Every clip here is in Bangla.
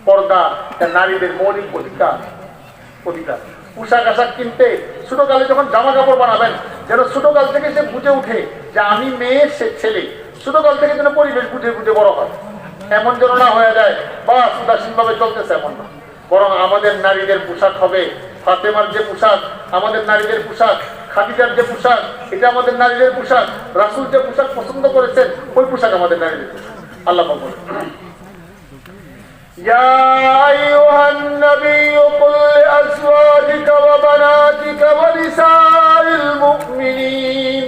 পর্দা নারীদের মৌলিক অধিকার। পোশাক আশাক কিনতে ছোটকালে যখন জামা কাপড় বানাবেন, যেন ছোটকাল থেকে সে বুঝে উঠে যে আমি মেয়ে, সে ছেলে। ছোটকাল থেকে যেন পরিবেশ বুঝে বুঝে বড় হয়, এমন যেন না হয়ে যায় বা উদাসীন ভাবে চলতেছে এমন না। বরং আমাদের নারীদের পোশাক হবে ফাতেমার যে পোশাক, আমাদের নারীদের পোশাক, খাদিজার যে পোশাক, এটা আমাদের নারীদের পোশাক। রাসূল যে পোশাক পছন্দ করেছেন ওই পোশাক আমাদের নারীদের পোশাক। আল্লাহ পাক বলেন, ইয়া আইয়ুহান নাবিয়্যু কুল লিআজওয়াজিকা ওয়া বানাতিকা ওয়া নিসাইল মুমিনিন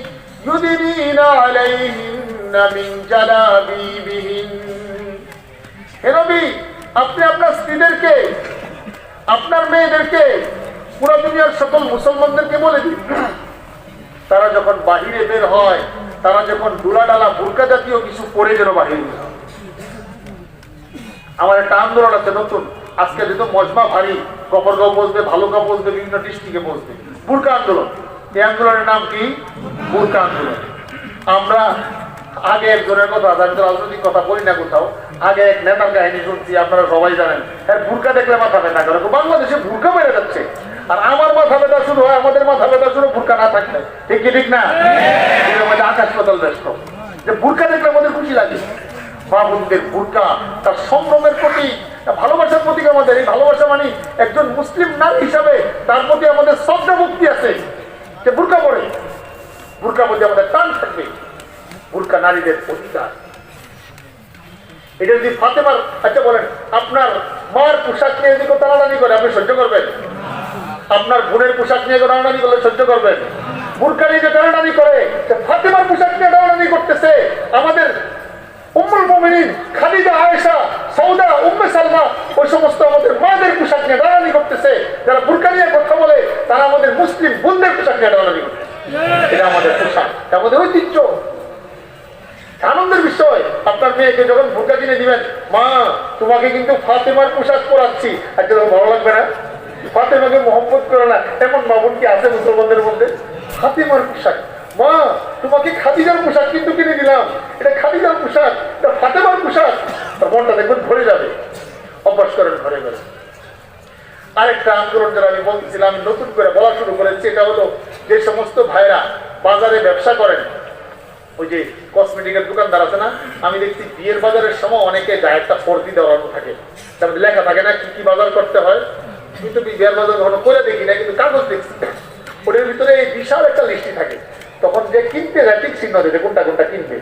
ইউদিনিনা আলাইহিন্না মিন জালাবিবিহিন। হে নবী, আপনি আপনার স্ত্রীদেরকে, আপনার মেয়েদেরকে, পুরো দুনিয়ার সকল মুসলমানদেরকে বলে দিন, তারা যখন বাহিরে বের হয়, তারা যখন ডুলা ডালা বুরকা জাতীয় কিছু পরে যেন বাহিরে। আমার একটা আন্দোলন আছে নতুন, আজকে যেহেতু মজমা ভারী, গফরগাঁও বসবে, ভালুকা বসবে, বিভিন্ন ডিস্ট্রিক্টে বসবে, বুরকা আন্দোলন। এই আন্দোলনের নাম কি? বুরকা আন্দোলন। আমরা আগে একজনের কথা, আমি তো রাজনৈতিক কথা বলি না কোথাও, আগে এক নেতার কাহিনী শুনছি, আপনারা সবাই জানেন। হ্যাঁ, বুরকা দেখলে মাথা ব্যথা করে। বাংলাদেশে বুরকা বেড়ে যাচ্ছে, আর আমার মাথা ব্যথা শুরু হয়, আমাদের মাথা ব্যথা শুরু বুরকা না থাকলে। ঠিক কি ঠিক না? আকাশ পাতাল ব্যস্ত যে বুরকা দেখলে আমাদের খুশি লাগে। মা বোনদের বুরকা তার সম্ভ্রমের প্রতি, ভালোবাসার প্রতীক আমাদের। এই ভালোবাসা মানে একজন মুসলিম নারী হিসাবে তার প্রতি আমাদের শ্রদ্ধা ভক্তি আছে যে বুরকা পরে, বুরকার প্রতি আমাদের টান থাকবে। বুরকা নারীদের অধিকার। এটা যদি ফাতেমার, আচ্ছা বলেন, আপনার মার পোশাক নিয়ে যদি টানাটানি করে আপনি সহ্য করবেন? আপনার বোনের পোশাক নিয়ে টানাটানি করলে সহ্য করবেন? বুরকা নিয়ে যে টানাটানি করে, ফাতেমার পোশাক নিয়ে টানাটানি করতেছে আমাদের উম্মুল মুমিনিন খাদিজা, আয়েশা, সৌদা, উম্মে সালমা, ওই সমস্ত আমাদের মাদের পোশাক নিয়ে টানাটানি করতেছে। যারা বুরকা নিয়ে কথা বলে তারা আমাদের মুসলিম বোনদের পোশাক নিয়ে টানাটানি করতেছে। এটা আমাদের পোশাক, আমাদের ঐতিহ্য। আনন্দের বিষয়, আপনার মেয়েকে যখন বুরকা কিনে দিবেন, মা তোমাকে কিন্তু ফাতেমার পোশাক পরাচ্ছি, আচ্ছা ভালো লাগবে না? ফাতেমাকে মহব্বত করে না এমন মা বোন কি আছে মুসলমানদের মধ্যে? ফাতেমার পোশাক, মা তোমাকে খাদিজার পোশাক কিন্তু কিনে দিলাম, এটা খাদিজার পোশাক, এটা ফাতেমার পোশাক। তার মনটা দেখবেন ভরে যাবে। অভ্যাস করেন ঘরে ঘরে। আরেকটা আন্দোলন যারা আমি বলছিলাম, আমি নতুন করে বলা শুরু করেছি, এটা হলো যে সমস্ত ভাইরা বাজারে ব্যবসা করেন, ওই যে কসমেটিকের দোকানদার আছে না, আমি দেখছি বিয়ের বাজারের সময় অনেকে গায়ে একটা ফর্দি দেওয়ানো থাকে, তার মধ্যে লেখা থাকে না কি কি বাজার করতে হয়। কিন্তু বিয়ের বাজার কখনো করে দেখি না, কিন্তু কাগজ দেখছি, ওটার ভিতরে বিশাল একটা লিস্টি থাকে। তখন যে কিনতে যায় ঠিক চিহ্ন দেবে কোনটা কোনটা কিনবে।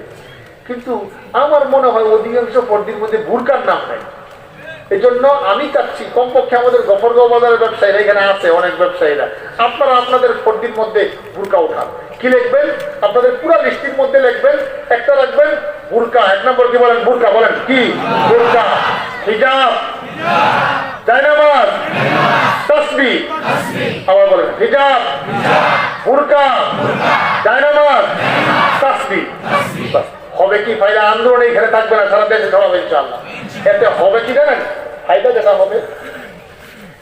কিন্তু আমার মনে হয় অধিকাংশ ফর্দির মধ্যে বুরকার নাম নাই। এই জন্য আমি চাচ্ছি কমপক্ষে আমাদের গফরগাঁও বাজারের ব্যবসায়ীরা, এখানে আছে অনেক ব্যবসায়ীরা, আপনারা আপনাদের ফর্দির মধ্যে বুরকা উঠান। কি লিখবেন? আপনাদের পুরো লিস্টির মধ্যে লিখবেন, একটা রাখবেন বুরকা, এক নম্বর কি বলেন? বুরকা বলেন কি? বুরকা, হিজাব, জায়নামাজ, তাসবিহ। আবার বলেন হিজাব, বুরকা, জায়নামাজ, তাসবিহ। হবে কি ফায়দা? আন্দোলন এখানে থাকবে না, সারা দেশে ছড়াবে ইনশাআল্লাহ। এতে হবে কি জানেন? ফায়দা যেটা হবে,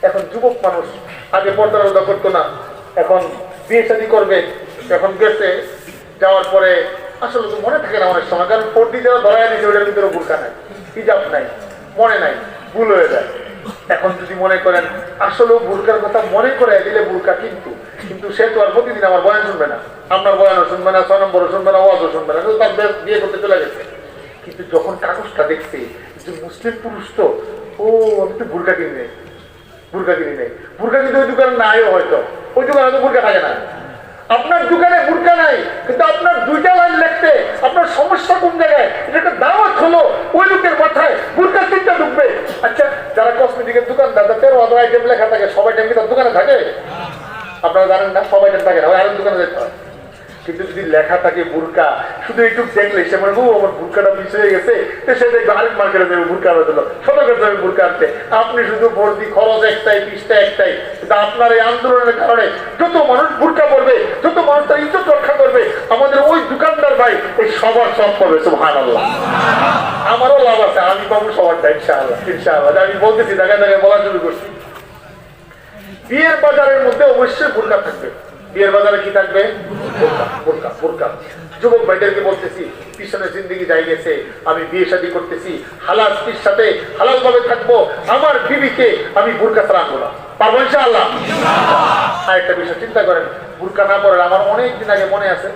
এখন যুবক মানুষ আগে পর্দার রোধা করতো না, এখন বিয়ে শাদী করবে, এখন গেছে যাওয়ার পরে আসলে তো মনে থাকে না অনেক সময়, কারণ পর্দি যারা ধরায় নিয়েছে ওটার ভিতরে বুরকা নাই, হিজাব নাই, মনে নাই, ভুল হয়ে যায়। এখন যদি মনে করেন আসলেও বুরকার কথা মনে করে দিলে বুরকা, কিন্তু সে তো আর প্রতিদিন আমার বয়ান শুনবে না, আপনার বয়ানও শুনবে না, 6 নম্বরও শুনবে না, ওয়াজও শুনবে না, তার বিয়ে করতে চলে গেছে। কিন্তু যখন কাগজটা দেখছে যে মুসলিম পুরুষ, তো ও আমি তো বুরকা কিনি নেই, বুরকা কিনি নেই। বুরকা কিন্তু ওই দোকানে নাইও, হয়তো ওই দোকানে তো বুরকা থাকে না। আপনার দোকানে বুরকা নাই, কিন্তু আপনার 2টা লাইন লিখতে আপনার সমস্যা কোন জায়গায়? এটা একটা দাওয়াত হলো, ওই লোকের মাথায় বুরকা চিন্তা ঢুকবে। আচ্ছা, যারা কসমেটিকের দোকানদার, 13 আইটেম লেখা থাকে, সবাই টাইম কি তার দোকানে থাকে? আপনারা জানেন না, সবাই টাইম থাকে না, ওই আরেক দোকানে যেতে হয়। কিন্তু যদি লেখা থাকে বুরকা, শুধু একটু দেখলে সে মনে করবো আমার বুরকাটা মিস হয়ে গেছে, তো সে দেখবে আরেক মার্কেটে যাবে বুরকা আনতে দিল, সতর্ক যাবে বুরকা আনতে। আপনি শুধু ভর্তি খরচ একটাই, পিসটা একটাই, কিন্তু আপনার এই আন্দোলনের কারণে যত মানুষ বুরকা পড়বে, যত মানুষ তার ইজ্জত রক্ষা করবে, আমাদের ওই দোকানদার ভাই এই সবার সব পাবে। সুবহানাল্লাহ। আমারও লাভ আছে, আমি পাবো সবারটা ইনশাআল্লাহ। ইনশাআল্লাহ আমি বলতেছি, জায়গায় জায়গায় বলা শুরু করছি। বিয়ের বাজারের মধ্যে অবশ্যই বুরকা থাকবে। বিয়ের বাজারে কি থাকবে? বুরকা, বুরকা, বুরকা। যুবক ভাইদেরকে বলতেছি, পিছনে জিন্দেগি যাই গেছে, আমি বিয়ে শাদী করতেছি, হালাল স্ত্রীর সাথে হালাল ভাবে থাকবো, আমার বিবিকে আমি বুরকা ছাড়া আনবো না, পারবো ইনশাআল্লাহ। আর একটা বিষয় চিন্তা করেন, বুরকা না পড়ালে, আমার অনেক দিন আগে মনে আছে,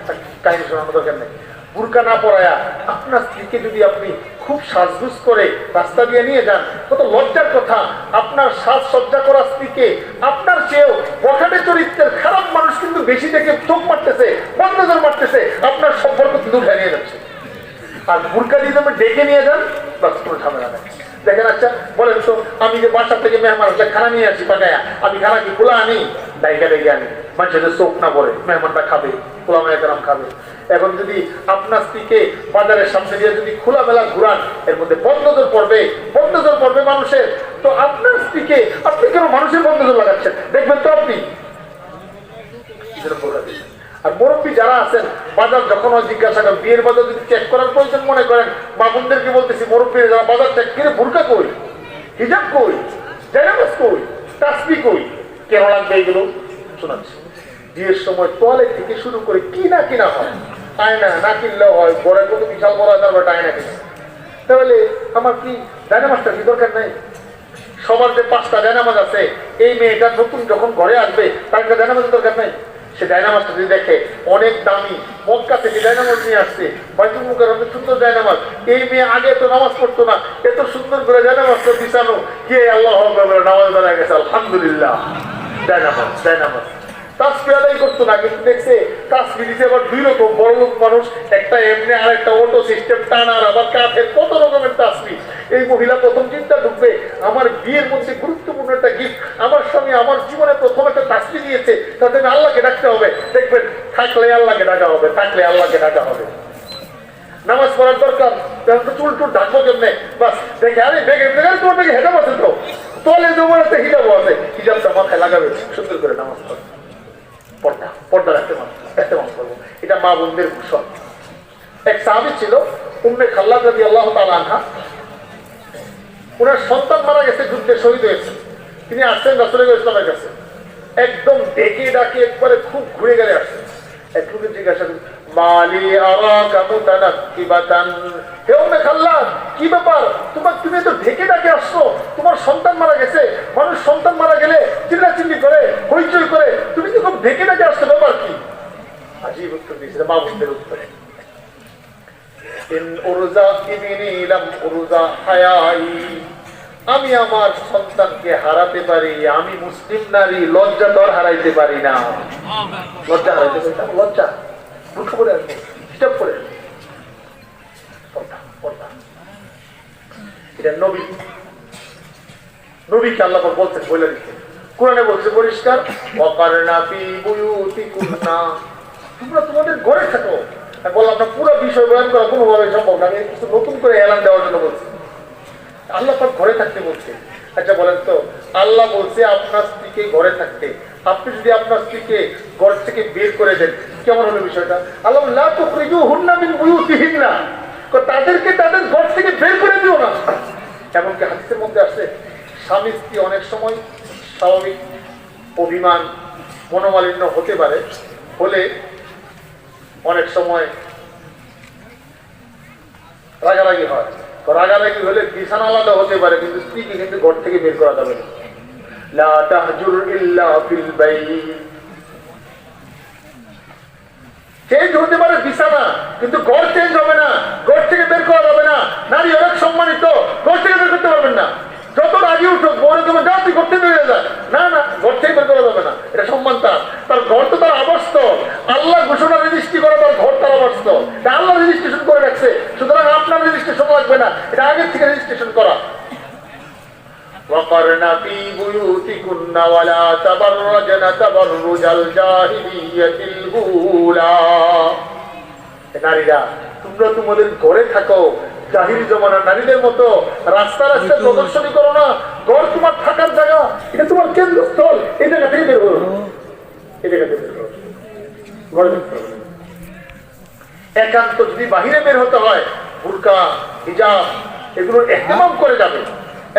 কাহিনী শোনানোর দরকার নেই, বুরকা না পড়ায়া আপনার স্ত্রীকে যদি আপনি খুব সাজগুজ করে রাস্তা দিয়ে নিয়ে যান, কত লজ্জার কথা। আপনার সাজসজ্জা করা স্ত্রীকে আপনার চেয়েও বখাটে চরিত্রের খারাপ মানুষ কিন্তু বেশি দেখে চোখ মারতেছে, বন্ধনজর মারতেছে, আপনার সম্পর্ক কিন্তু উঠে নিয়ে যাচ্ছে। আর বুরকা দিয়ে আপনি ডেকে নিয়ে যান, বাস কোনো ঝামেলা নেই। দেখেন, আচ্ছা বলেন তো, আমি যে বাসা থেকে মেহমান আসলে খানা নিয়ে আসি পাকায়া, আমি খানা কি খোলা আনি, ডাইকা ডেকে আনি, মানুষের চোখ না পড়ে, মেহমানটা খাবে, খোলা মেয়েরাম খাবে। এখন যদি আপনার স্ত্রীকে বাজারের সামনে দিয়ে যদি খোলামেলা ঘুরান, এর মধ্যে বন্ধনজর পড়বে মানুষের, তো আপনার স্ত্রীকে আপনি কেন মানুষের বন্ধনজর লাগাচ্ছেন, দেখবেন তো আপনি। আর মুরব্বী যারা আছেন, বাজার যখন জিজ্ঞাসা করেন, বিয়ের বাজার যদি চেক করার প্রয়োজন মনে করেন, মা বোনদেরকে বলতেছি, মুরব্বী যারা বাজার চেক করে, বুরকা কই, হিজাব কই, জায়নামাজ কই, তাসবিহ কই, কেন লাগবে এগুলো শোনাচ্ছি। বিয়ের সময় টয়লেট থেকে শুরু করে কিনা হয়, আয়না না কিনলেও হয়, ঘরে কত বিশাল বড় তারপর আয়না কিনে। তাহলে আমার কি জায়নামাজটা কি দরকার নাই? সবার যে 5টা জায়নামাজ আছে, এই মেয়েটা নতুন যখন ঘরে আসবে, তার একটা জায়নামাজের দরকার নাই? সে জায়নামাজটা যদি দেখে অনেক দামি, মক্কা থেকে জায়নামাজ নিয়ে আসছে, বাইতুল মুকাররমে সুন্দর জায়নামাজ, এই মেয়ে আগে তো নামাজ পড়তো না, এত সুন্দর করে জায়নামাজটা বিছানো, কে আল্লাহু আকবার নামাজ দাঁড়ায় গেছে, আলহামদুলিল্লাহ। জায়নামাজ তাসবিহ আদায় করতো না, কিন্তু দেখছে তাসবিহ দিতে আবার 2 রকম, বড় লোক মানুষ একটা এমনি, আর একটা অটো সিস্টেম টানার, আবার কাঠের, কত রকমের তাসবিহ। এই মহিলা প্রথম চিন্তা ঢুকবে, আমার বিয়ের মধ্যে গুরুত্বপূর্ণ একটা গিফট, আমার স্বামী আমার জীবনে প্রথম একটা তাসবিহ দিয়েছে, তাতে আমি আল্লাহকে ডাকতে হবে। দেখবেন থাকলে আল্লাহকে ডাকা হবে, নামাজ পড়ার দরকার, চুল টুল ঢাকবো কেমনে, বাস দেখে, আরে বেগে তোমার বেগে হেজাব আছে, তো তলে তোমার একটা হিজাবও আছে, হিজাবটা মাথায় লাগাবে, সুন্দর করে নামাজ পড়বে, পর্দা রাখতে পারবো। এটা মা বোনদের ভূষণ। এক সাহাবী ছিল, উম্মে খাল্লাদ রাদিয়াল্লাহু তাআলা আনহা, ওনার সন্তান মারা গেছে, যুদ্ধে শহীদ হয়েছে। তিনি আসছেন রাসূলুল্লাহ ইসলামের কাছে, একদম ডেকে ডাকে একবারে খুব ঘুরে গেলে আসছেন। একটু জিজ্ঞাসা করি, মালি আরাকা মুতানাক্কিবাতান, হে উম্মে খাল্লাদ, কি ব্যাপার, তুমি তো ঢেকে ডাকে আসছো, তোমার সন্তান মারা গেছে, মানুষ সন্তান মারা গেলে চিল্লাচিল্লি করে, হইচই করে, তুমি তো খুব ঢেকে ডাকে আসছো, ব্যাপার কি? আজীব উত্তর দিয়েছিল, মা বোনদের উত্তর। ইন উরজা ইবিনি লাম উরজা হায়াই, আমি আমার সন্তানকে হারাতে পারি, আমি মুসলিম নারী লজ্জা দর হারাইতে পারি না। লজ্জা হারাইতে পারি না, লজ্জা মুখ করে আসবো, হিসাব করে এটা নবীকে আল্লাহ বলছেন, বলে দিচ্ছে, কোরআনে বলছে পরিষ্কার, ওয়াকারনা ফি বুয়ুতিকুন্না, তোমরা তোমাদের ঘরে থাকো। বললাম না, পুরো বিষয় বয়ান করা কোনোভাবে সম্ভব না, আমি কিছু নতুন করে এলান দেওয়ার জন্য বলছি। আল্লাহ পাক ঘরে থাকতে বলছে। আচ্ছা বলেন তো, আল্লাহ বলছে আপনার স্ত্রীকে ঘরে থাকতে, আপনি যদি আপনার স্ত্রীকে ঘর থেকে বের করে দেন, কেমন হলো বিষয়টা? আল্লাহ লা তুখরিজুহুন্না মিন বুয়ুতিহিন্না, তাদেরকে তাদের ঘর থেকে বের করে দিও না। এমনকি হাদিসের মধ্যে আসছে, স্বামী স্ত্রী অনেক সময় স্বাভাবিক অভিমান, মনোমালিন্য হতে পারে, হলে অনেক সময় রাগারাগি হয়, রাগারাগি হলে বিছানা আলাদা হতে পারে, কিন্তু স্ত্রীকে কিন্তু ঘর থেকে বের করা যাবে না। লা তাহজুর ইল্লা ফিল বাইত, চেঞ্জ হতে পারে বিছানা, কিন্তু ঘর চেঞ্জ হবে না, ঘর থেকে বের করা যাবে না। নারী অনেক সম্মানিত, ঘর থেকে বের করতে পারবেন না। যত রাজি উঠো, বউরে তুমি যাও, তুই ঘর থেকে বেরিয়ে যা, না না, ঘর থেকে বের করা যাবে না, এটা সম্মান তার ঘর তো তার আবাসস্থল। আল্লাহ ঘোষণা রেজিস্ট্রি করা, তার ঘর তার আবাসস্থল, আল্লাহ রেজিস্ট্রেশন করে রাখছে, সুতরাং আপনার রেজিস্ট্রেশন লাগবে না, এটা আগের থেকে রেজিস্ট্রেশন করা। وقرن في بيوتكن ولا تبرجن تبرج الجاهلية الأولى, নারীরা তোমরা তোমাদের ঘরে থাকো, জাহিলি জমানার নারীদের মতো রাস্তা রাস্তায় প্রদর্শনী করো না। ঘর তোমার থাকার জায়গা, এটা তোমার কেন্দ্রস্থল, এই জায়গা থেকে বের করো, এই জায়গা থেকে বের করো। একান্ত যদি বাহিরে বের হতে হয়, বুরকা হিজাব এগুলো ইহতিমাম করে যাবে।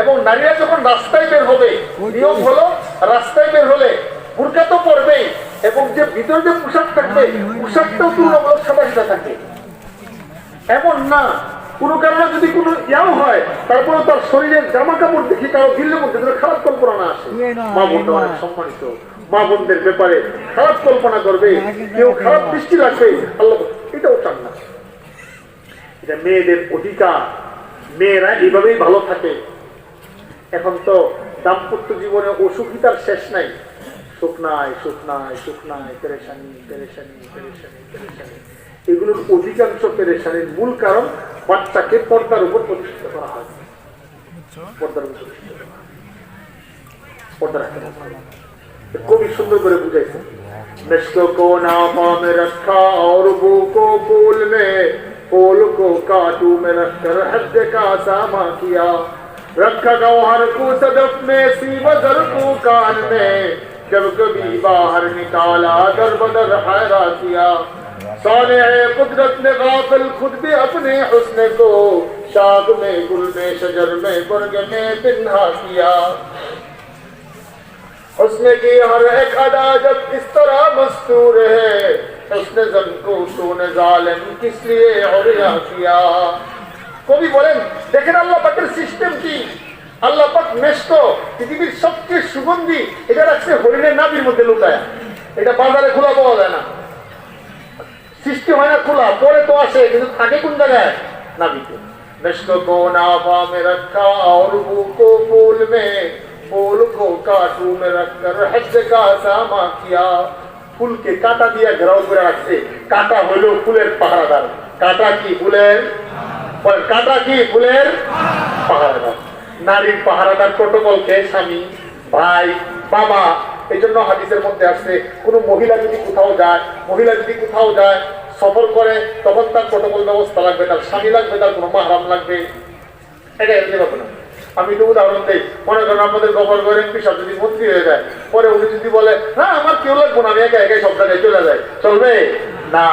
এবং নারীরা যখন রাস্তায় বের হবে, নিয়ম হলো রাস্তায় বের হলে বুরকা তো পরবেই, এবং যে ভিতরে যে পোশাক থাকবে পোশাকটাও তুলনামূলক সাদা সাদা থাকে। এমন না কোনো কারণে যদি কোনো ইয়াও হয় তারপরে তার শরীরের জামা কাপড় দেখি কারো দিল্লির মধ্যে খারাপ কল্পনা না আসে। মা বোনরা অনেক সম্মানিত, মা বোনদের ব্যাপারে খারাপ কল্পনা করবে, কেউ খারাপ দৃষ্টি রাখবে, আল্লাহ এটাও চান না। এটা মেয়েদের অধিকার, মেয়েরা এইভাবেই ভালো থাকে। এখন তো দাম্পত্য জীবনে অসুখিতার শেষ নাই, সুখ নাই, সুখ নাই, সুখ নাই, পেরেশানি পেরেশানি পেরেশানি পেরেশানি। এগুলোর অধিকাংশ পেরেশানির মূল কারণ বাচ্চাকে পর্দার উপর প্রতিষ্ঠিত করা হয়। পর্দার উপর প্রতিষ্ঠিত করা হয়, পর্দা রাখতে হবে। কবি সুন্দর করে বুঝাইছে, मिस्क को नापा में रखा और बू को फूल में, फूल को काटू में रखकर हद का सामा किया, रखा गौहर को सदफ में सीवा दर को कान में, जब कभी बाहर निकाला दर बदर हैरा किया, साने कुदरत ने गाफिल खुद भी अपने हुस्न को, शाग में गुल में शजर में बर्ग में पिन्हा किया, उसने की हर एक अदा जब इस तरह मस्तूर है, उसने जन को तूने जालिम किस लिए औरिया किया। কবি বলেন দেখেন আল্লাহ পাকের সিস্টেম কি। আল্লাহ পাক মেশক পৃথিবীর সবচেয়ে সুগন্ধি এটা রাখছে হরিণের নাভির মধ্যে লুকায়া। এটা বাজারে খোলা পাওয়া যায় না, সৃষ্টি হয় না খোলা, পরে তো আসে, কিন্তু থাকে কোন জায়গায়? নাভিতে। মেশক को नाफा में रखा और बू को फूल में, फूल को काटू में रखकर हज का सामा किया। ফুলকে কাঁটা দিয়ে ঘেরাও করে রাখছে। কাঁটা হলো ফুলের পাহারাদার। কাঁটা কি ফুলের? কাঁটা কি ফুলের পাহারাদার। নারীর পাহারাদার প্রটোকলকে স্বামী, ভাই, বাবা। এই জন্য হাদিসের মধ্যে আসছে কোন মহিলা যদি কোথাও যায় সফর করে, তখন তার প্রটোকল ব্যবস্থা লাগবে, তার স্বামী লাগবে, তার কোনো মাহরাম লাগবে। এটা এমনি ব্যাপার না। আমি তো উদাহরণ দিই, মনে করেন আমাদের গভর্নর করে এমপি সাহেব যদি মন্ত্রী হয়ে যায়, পরে উনি যদি বলে না আমার কেউ লাগবো না, আমি একা একাই সব জায়গায় চলে যায়, চলবে না।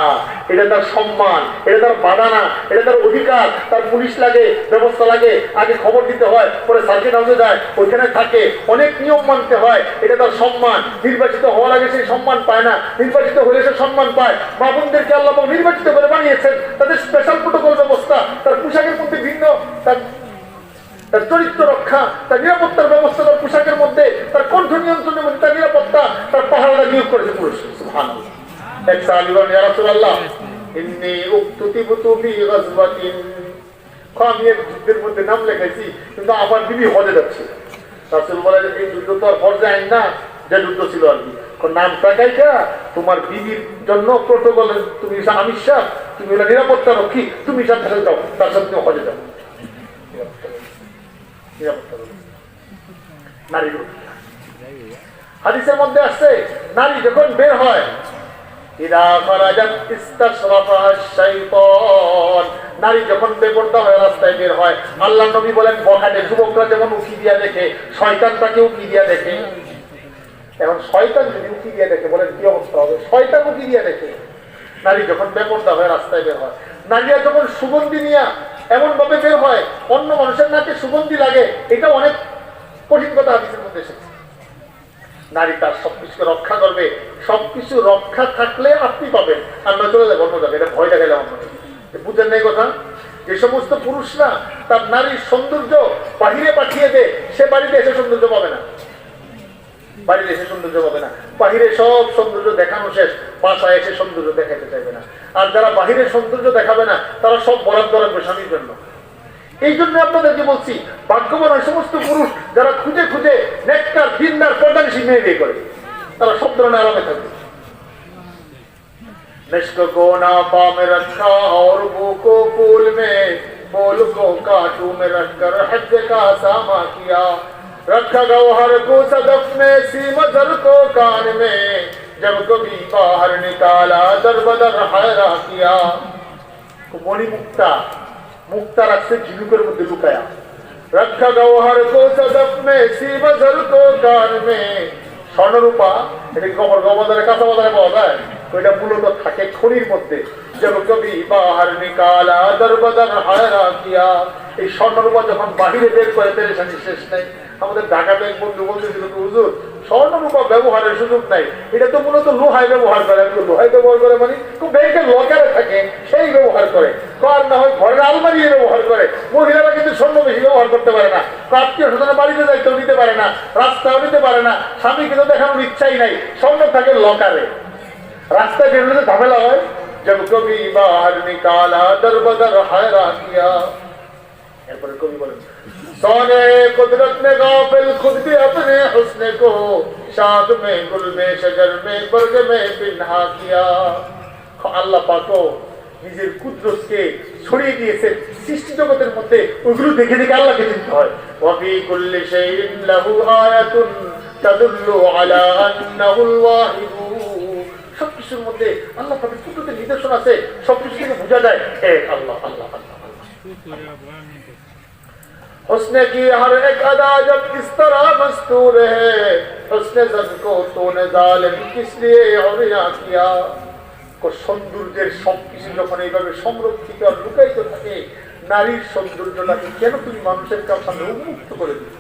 এটা তার সম্মান, এটা তার বাধা না, এটা তার অধিকার। তার পুলিশ লাগে, ব্যবস্থা লাগে, আগে খবর দিতে হয়, পরে সার্কিট হাউসে যায়, ওইখানে থাকে, অনেক নিয়ম মানতে হয়, এটা তার সম্মান। নির্বাচিত হওয়ার আগে সেই সম্মান পায় না, নির্বাচিত হলে সে সম্মান পায়। মা বোনদেরকে আল্লাহ নির্বাচিত করে বানিয়েছেন, তাদের স্পেশাল প্রোটোকল ব্যবস্থা, তার পোশাকের মধ্যে ভিন্ন, তার চরিত্র রক্ষা, তার নিরাপত্তার ব্যবস্থা, তার পোশাকের মধ্যে, তার কণ্ঠ নিয়ন্ত্রণের মধ্যে তার নিরাপত্তা, তার পাহারাদার নিয়োগ করেছে পুরুষ। সুবহানাল্লাহ। এক সাহাবী বলেন, ইয়া রাসূলুল্লাহ ইন্নী উকতুতিবতু ফি গাজওয়াতিন, আমি এক যুদ্ধের মধ্যে নাম লেখাইছি, কিন্তু আমার বিবি হজে যাচ্ছে। রাসূল বলেন, এই যুদ্ধ তো আর ফরজে আইন না, যে যুদ্ধ ছিল আর কি। নাম টাকাইকা তোমার বিবির জন্য প্রোটোকলে তুমি আমির সাহেব, তুমি হলো নিরাপত্তা রক্ষী, তুমি সাথে যাও, তার সাথে তুমি হজে যাও। হাদিসের মধ্যে আসছে নারী যখন বের হয়, নারী যখন বেপরদা হয়ে রাস্তায় বের হয়, আল্লাহ নবী বলেন বখাটে যুবকরা যেমন উকি দিয়া দেখে, শয়তান তাকে উকি দিয়া দেখে। এখন শয়তান যদি উকি দিয়া দেখে, বলেন কি অবস্থা হবে? শয়তান উকি দিয়া দেখে। নারী যখন বেপরদা হয়ে রাস্তায় বের হয়, নারীরা যখন সুগন্ধি নিয়ে এমন ভাবে বের হয় অন্য মানুষের নাকে সুগন্ধি লাগে, এটা অনেক কঠিন কথা হাদিসের মধ্যে এসেছে। নারী তার সবকিছুকে রক্ষা করবে, সবকিছু রক্ষা থাকলে আপনি পাবেন, আমরা চলে যাবো অন্য যাবে, এটা ভয় দেখালে অন্য। বুঝেন না এই কথা? যে সমস্ত পুরুষরা তার নারীর সৌন্দর্য বাহিরে পাঠিয়ে দেয়, সে বাড়িতে এসে সৌন্দর্য পাবে না, বাড়িতে এসে সৌন্দর্য পাবে না। বাহিরে সব সৌন্দর্য দেখানো শেষ, বাসায় এসে সৌন্দর্য দেখাতে চাইবে না। আর যারা বাহিরের সৌন্দর্য দেখাবে না, তারা সব বরাদ্দ রাখবে স্বামীর জন্য। এই জন্য আপনাদেরকে বলছি, ভাগ্যবান ওই সমস্ত পুরুষ যারা খুঁজে খুঁজে নেককার দিনদার পর্দানিশী মেয়ে বিয়ে করে, তারা সব ধরনের আরামে থাকবে। निष्क को नापा में रखा और बू को फूल में, फूल को काटू में रखकर हज का सामा किया, रखा गौहर को सदफ में सीमा दर को कान में, जब कभी बाहर निकाला दर बदर हैरा किया। मणि मुक्ता, मुक्ता रखते झिनुकेर मध्य लुकाया, रखा गौहर को सदफ में सीमा दर को कान में। স্বর্ণরূপা এটা কি কবর বাজারে, কাঁচা বাজারে পাওয়া যায়? ওইটা মূলত থাকে খনির মধ্যে। যেন কবি বাহার নিকালা দরবদর হায়রা কিয়া, এই স্বর্ণরূপা যখন বাহিরে বের করে পেরেছানি শেষ নেই। আমাদের ঢাকাতে এক বন্ধু বলতেছিল, হুজুর স্বর্ণরূপা ব্যবহারের সুযোগ নাই, এটা তো মূলত লোহায় ব্যবহার করে। লোহায় ব্যবহার করে মানে খুব ব্যাংকের লকারে থাকে সেই ব্যবহার করে, আর না হয় ঘরের আলমারি ব্যবহার করে। মহিলারা কিন্তু স্বর্ণ বেশি ব্যবহার করতে পারে না, আত্মীয় স্বজনের বাড়িতে যাইতেও নিতে পারে না, রাস্তাও নিতে পারে না, স্বামী কিন্তু দেখানোর ইচ্ছাই নাই, স্বর্ণ থাকে লকারে। রাস্তায় বেরোলে ঝামেলা হয়। जब कभी बाहर निकाला दरबदर हैरा किया। এরপরে কবি বলেন, सोने कुदरत ने गाफिल खुद भी अपने हुस्न को शाद में गुल में शजर में बर्ग में पिन्हा किया। আল্লাহ পাকও নিজের কুদরতকে ছড়িয়ে দিয়েছেন সৃষ্টি জগতের মধ্যে, ওগুলো দেখে দেখে আল্লাহকে চিনতে হয়। ওয়াফি কুল্লি শাইইন লাহু আয়াতুন তাদুল্লু আলা আন্নাহুল ওয়াহিদ। সবকিছুর মধ্যে আল্লাহ পাকের কুদরতের নিদর্শন আছে, সবকিছু থেকে বোঝা যায় এক আল্লাহ আল্লাহ আল্লাহ আল্লাহ। हुस्न की हर एक अदा जब इस तरह मस्तूर है, हुस्न ज़द को तूने जालिम किस लिए औरिया किया। সৌন্দর্যের সবকিছু যখন এইভাবে সংরক্ষিত আর লুকায়িত থাকে, নারীর সৌন্দর্যটাকে কেন তুমি মানুষের সামনে উন্মুক্ত করে দিচ্ছ?